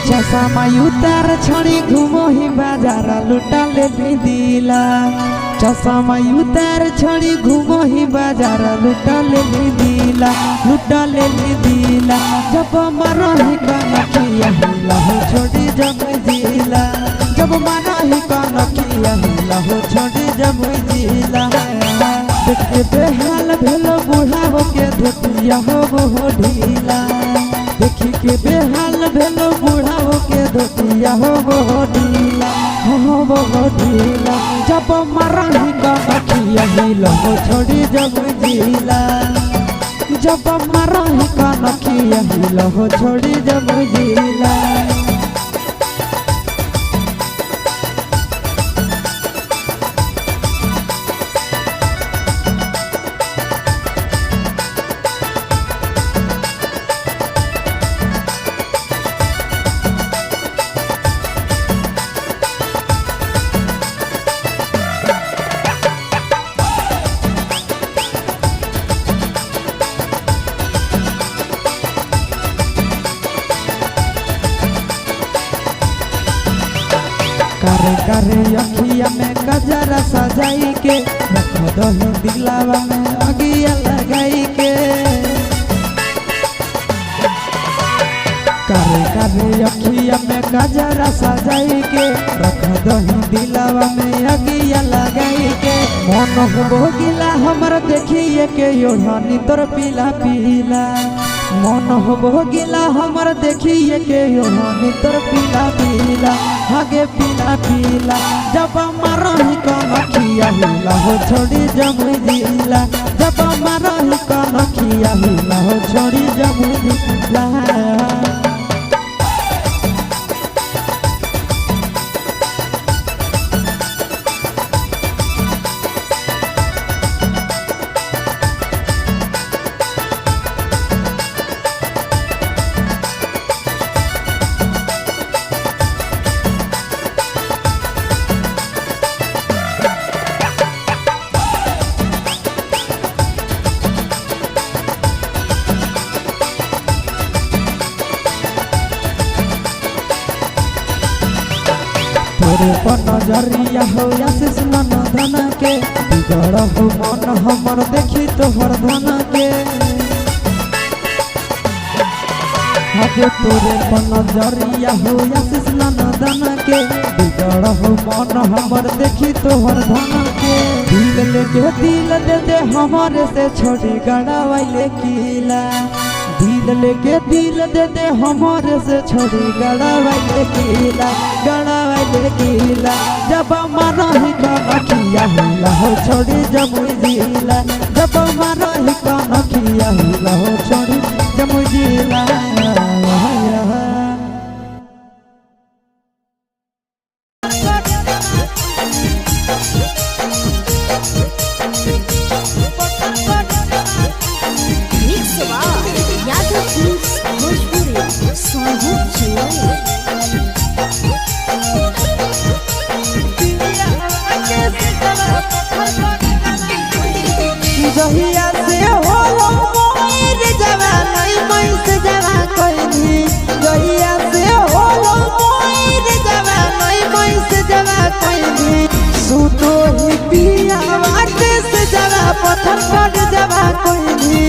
चश्मा उतार छड़ी घूमो ही बाजार लुटा ले दिला। चश्मा उतार छड़ी घूमो ही बाजार लुटा ले दिला, लुटा ले दिला। जब मारो ही कनखिया हिला हो छोड़ी जब जिला, जब मारो ही कनखिया हिला हो छोड़ी जब जिला। देखते बेहाल भेलो बुढ़ाओ के धोतिया हो वो ढीला, देखी के बेहाल भेलो बुढ़ाओ के धोतिया हो वो ढीला, हो वो ढीला। जब मरही कनखिया हिला हो छोड़ी जब जिला, जब मरही कनखिया हिला हो छोड़ी जब जिला। करे करे अखिया में गजरा सजाई के, रख दही दिलावा में अगिया लगाई के। करे करे अखिया में गजरा सजाई के, रख दही दिलावा में अगिया लगाई के। मन हो गिला हमर देखिए के योढ़नी तोर पीला पीला, मन हो गिला हमर देखिए के योढ़नी तोर पीला पीला, आगे पीला पीला। जब मरही कनखिया हिला हो छोड़ी जब जिला, जब मरही कनखिया हिला हो छोड़ी जब जिला। तोरे पर नजरिया हो आशीष मन धन के, बिगड़ हो मन हमर देखी तोहर धन के। आगे तोरे पर नजरिया हो आशीष मन धन के, बिगड़ हो मन हमर देखी तोहर धन के। दिल लेके दिल दे दे हमारे से छोड़ी गड़ावाइले किला, दिल लेके दिल दे दे हमारे से छोड़ी गड़ावाइले किला, गड़ावाइले किला। जब मरही कनखिया हिला हो छोड़ी जब जिला, जब मरही कनखिया हिला हो छोड़ी दिला जहिया से होलो मोर जवान मैं से जवा कोइनी जहिया से होलो मोर जवान मैं से जवा कोइनी सुतो ही पिया वाटे से जवा पत्थर पर जवा कोइनी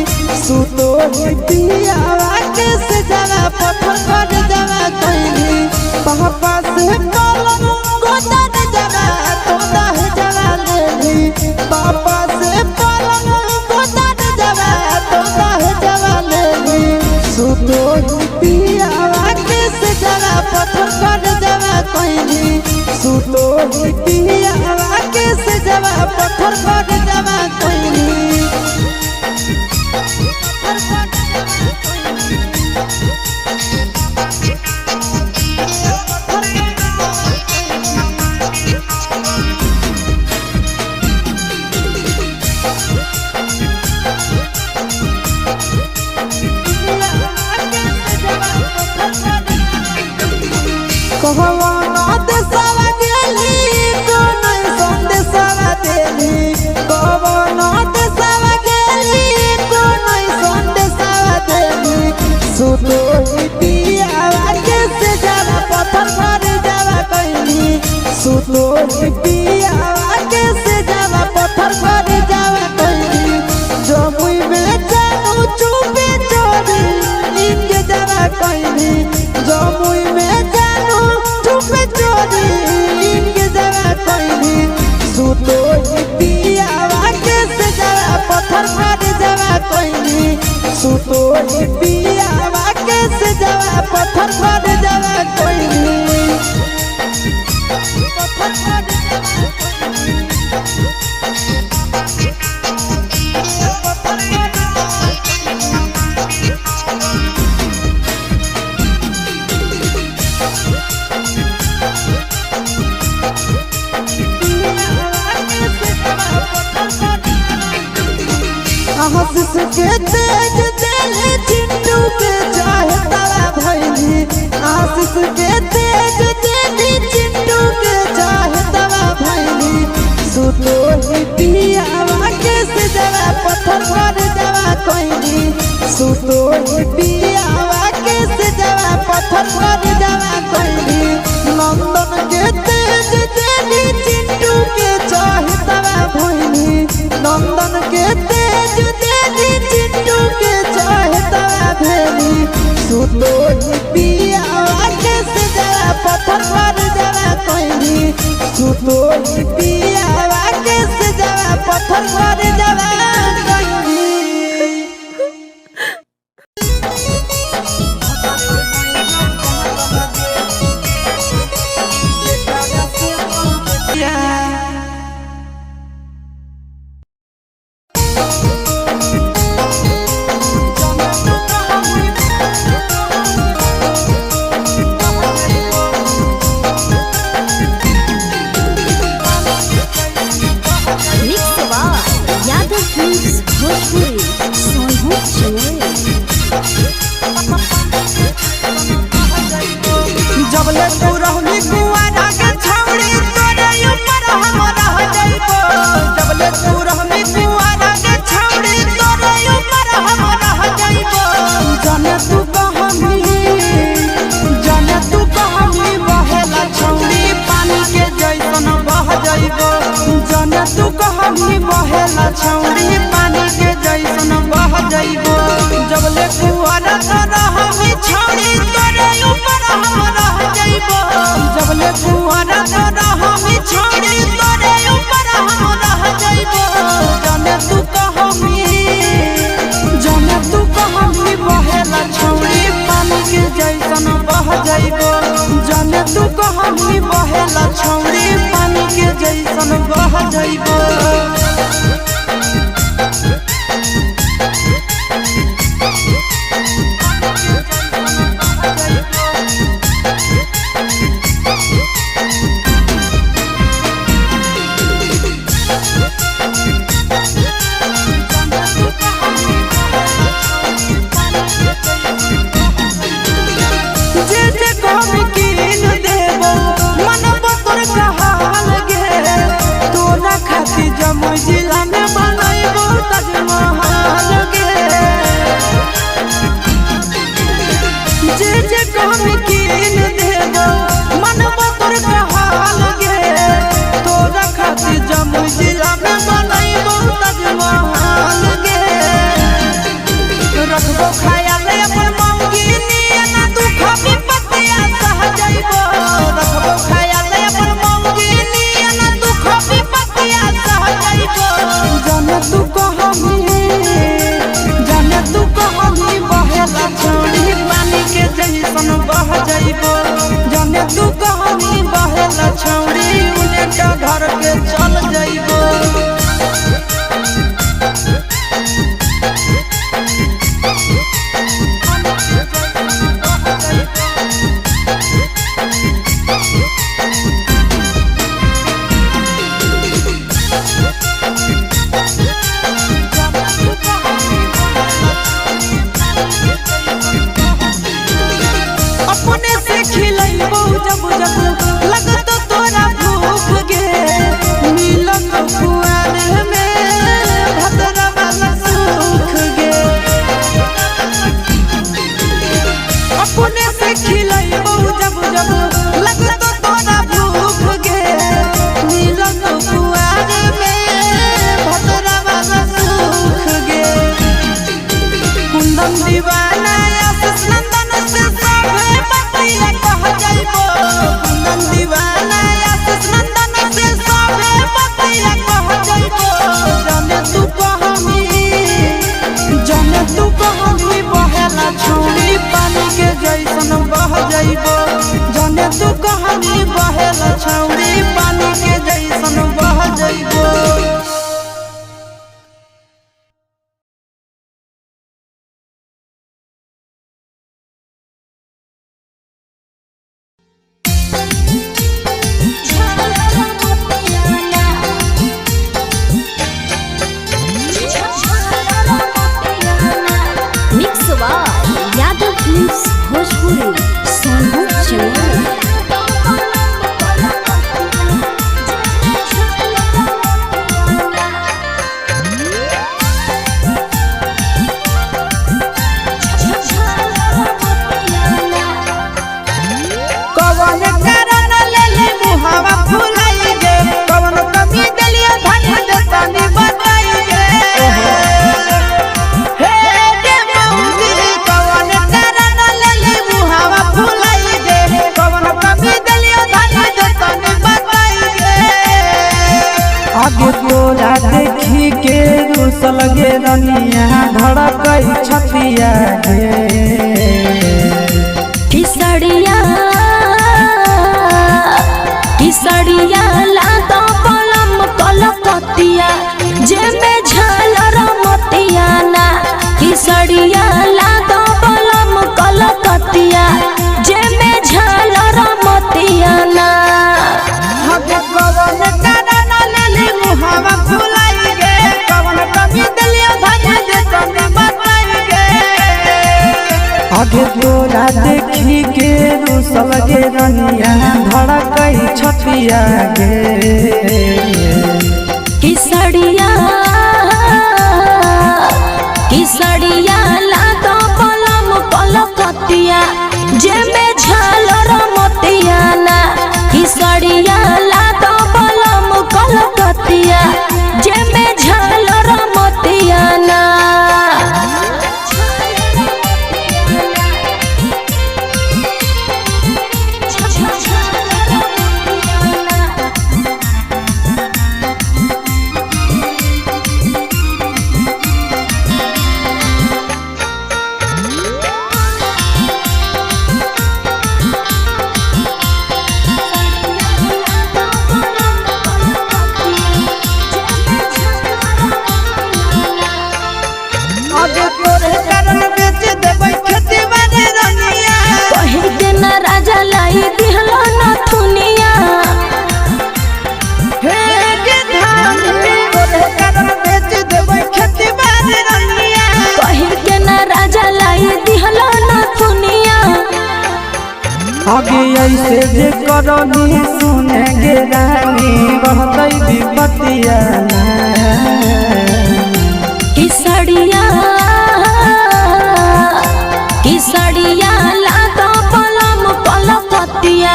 सुतो ही पिया वाटे से जवा पत्थर पर जवा कोइनी पापा से पालन गोदा जवा तोदा है जवा लेली पापा से पालन सुतो पिया वाटे से जरा पत्थर पर जवा कोइनी सुतो पिया वाटे से जरा पत्थर पर जवा कोइनी कहवाना देशवा गेली कोनै संदेशवा देली कहवाना देशवा गेली कोनै संदेशवा देली सुतो पिया वाटे से जरा पत्थर पर जवा कोइनी सुतो पिया वाटे से जरा पत्थर पर जवा कोइनी जमुई में जानू चुपे चोरी इनके जवा कोइनी जमुई में चोरी इनके जवा कोइनी सुतो पिया वाटे से जरा पत्थर पर जवा कोइनी सुतो पिया वाटे से जरा पत्थर पर जवा कोइनी आशीष के तेज दिल चिंटू के चाहे तारा भैली आशीष के तेज दिल चिंटू के चाहे तारा भैली सुतो पिया वाटे से जरा पत्थर पर जवा कोइनी सुतो पिया वाटे से जरा पत्थर पर जवा कोइनी नंदन के तेज दिल चिंटू के चाहे तारा भैली नंदन के तेज चिंटू के चाहे तारा भेली सुतो पिया वाटे से जरा पत्थर पर जवा कोइनी सुतो पिया वाटे से जरा पत्थर पर जवा कोइनी जबले तू रहनी कुआरा के छौड़ी तोरे ऊपर हम रह जाइबो जबले तू रहनी कुआरा के छौड़ी तोरे ऊपर हम रह जाइबो जाने तू कहमी बहेला छौड़ी पानी के जैसन बह जाइबो जाने तू कहमी बहेला छौड़ी पानी के जैसन बह जाइबो जबले कुआरा तो रहनी छौड़ी तोरे ऊपर हम रह जाइबो जबले कुआरा तो रहनी छौड़ी तोरे ऊपर हम रह जाइबो जाने तू कहमी बहेला छौड़ी पानी के जैसन बह जाइबो जाने तू कहमी बहेला छौड़ी पानी के जैसन बह जाइबो माल गे जे कमी कीन देबो मनबो तोर कहाल गे तोरा खातिर जमुई जिला में बनैबो ताजमहल गे रखबो ख्याल अपन मौगिनी ना दुख विपत्तिया सह जाइबो रखबो ख्याल अपन मौगिनी ना दुख विपत्तिया सह जाइबो जाने तू कहानी बहेला छौड़ी पानी के जैसन बह जाइबो जाने तू कहानी बहेला छौड़ी उलेटा घर के चल जाइबो अपने से खिलैबो जब जब लगतो तोरा भूख गे मिलत कुआर में भतरा वाला सुख गे अपने से खिलैबो जब जब लगतो तोरा भूख गे मिलत कुआर में भतरा वाला सुख गे कुंदन दीवाना आशीष नंदन से सभे बतिया कह जाइबो कुंदन दीवाना आशीष नंदन से सभे बतिया कह जाइबो जाने तू कहानी बहेला छौड़ी पानी के जैसन बह जाइबो जाने तू कहानी बहेला छौड़ी पानी के जैसन बह जाइबो mix by Yadav films Bhojpuri Sonu Chauhan. कवन कारण लेले मुहावा फुलाई गे कवन कमी देलियो धन देतानी बताई गे हे गे मौजी कवन कारण लेले मुहावा फुलाई गे कवन कमी देलियो धन देतानी बताई गे आगे तोरा देखी के रुसल गे रनिया धड़कई छतिया गे किसड़िया लातो पलम कलकतिया जेमे झालर मोतिया ना किसड़िया लातो पलम कलकतिया जेमे झालर मोतिया ना कवन कारण लेले मुहावा फुलाई गे कवन कमी देलियो धन देतानी बताई गे आगे तोरा देखी के रुसल गे रनिया धड़कई छतिया गे किसड़िया लातो पलम कलकतिया जेमे झालर मोतिया ना किसड़िया लातो पलम कलकतिया जेमे झालर मोतिया ना आगे तोरे कारण बेच देबै खेती बाड़ी रनिया पहिर के ना राजा लाई दिहलो न थुनिया हे गे धान तोरे कारण बेच देबै खेती बाड़ी रनिया पहिर के ना राजा लाई दिहलो न थुनिया आगे ऐसे जे करनी सुने गे रानी रहतै विपत्तिया किसड़िया लादा पलम कलकतिया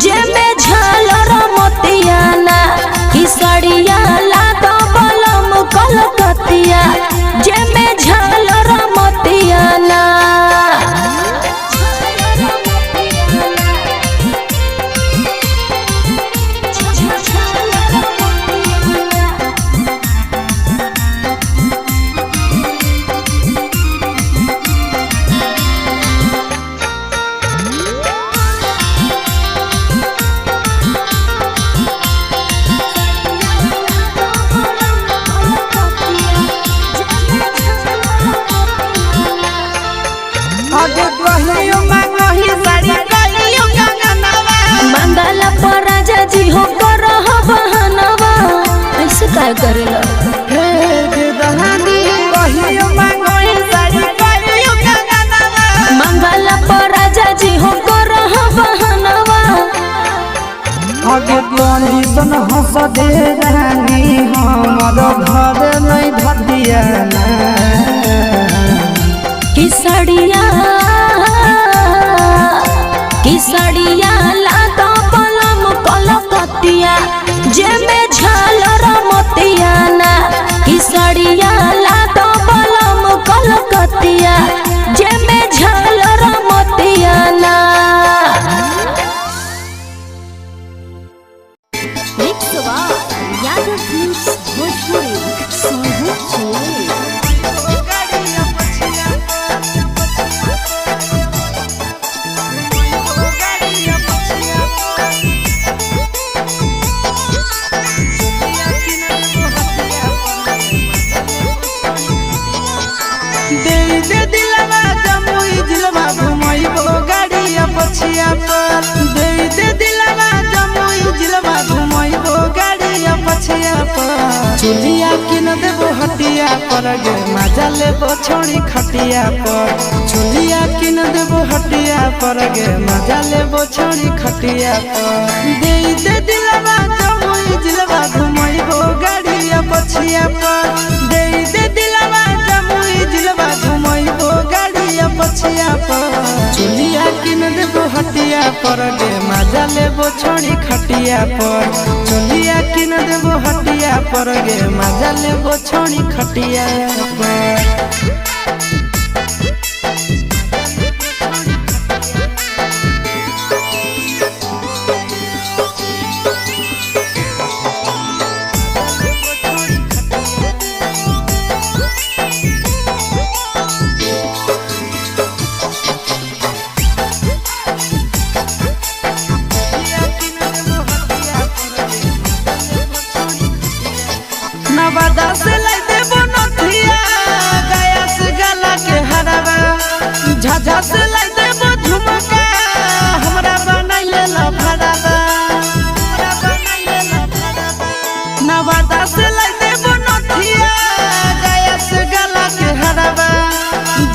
जे में झालर मोतिया ना किसड़िया लादा पलम कलकतिया जे में झालर मोतिया ना मंगला पर राजा जी हो कर बहनवा ऐसे काय करेला मंगला पर राजा जी हो कर बहनवा आगे कंडीशन हंस दे रानी हमर घर नहीं धतिया ना किसड़िया लादा पलम कलकतिया जे में झालर मोतिया ना किसड़िया लादा पलम कलकतिया जे में झालर मोतिया ना पछिया पर दे दिलवा जमुई जिलवा घुमैबो गाड़िया पछिया पर चुलिया किन देबो हटिया पर गे मजा लेबो छोड़ी खटिया पर चुलिया किन देबो हटिया पर गे मजा लेबो छोड़ी खटिया पर दे दिलवा जमुई जिलवा घुमैबो गाड़िया पछिया पर दे दिलवा जमुई जिलवा घुमैबो गाड़िया पछिया पर चुलिया किन देबो हटिया पर गे मजा लेबो छोड़ी खटिया पर चुलिया किन देबो हटिया पर गे मजा लेबो छोड़ी खटिया पर नवादा से लाई देबो नथिया गया से गला के हरावा झाझा से लाई देबो झुमका हमरा बनाइले ला भरावा नवादा से लाई देबो नथिया गया से गला के हरावा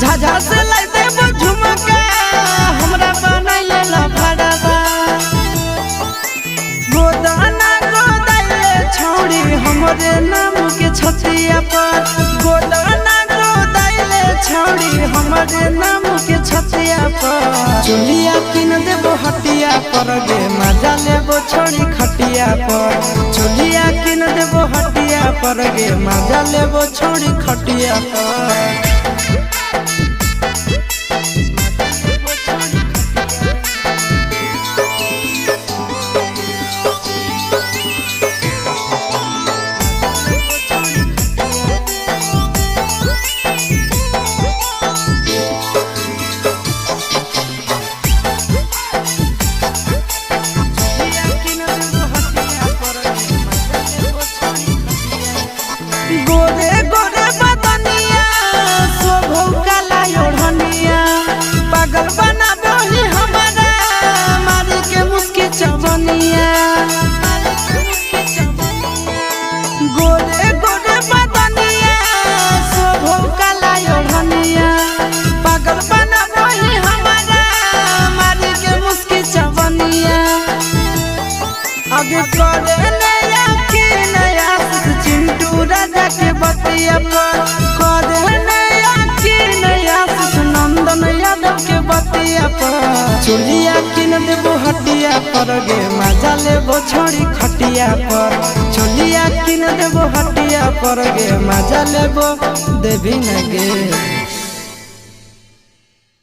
झाझा से लाई देबो झुमका हमरा बनाइले ला भरावा गोदाना गोदाइले छोड़ी हमरे नाम के छतिया पर गोदाना गोदाइले छोड़ी हमरे नाम के छतिया पर चुलिया किन देबो हटिया पर गे मजा लेबो छोड़ी खटिया पर चुलिया किन देबो हटिया पर गे मजा लेबो छोड़ी खटिया पर गोरे गोरे बदनिया शोभो काला ओढ़निया पागल बना दही हमारा मारी के मुस्की चवनिया गोरे गोरे बदनिया शोभो काला ओढ़निया पागल बना दही हमारा मारी के मुस्की चवनिया आगे करे नया के नया चिंटू राजा के बतिया पर चोलिया किन देबो हटिया पर गे मजा लेबो छोड़ी खटिया पर चोलिया किन देबो हटिया पर गे मजा लेबो देवी न गे।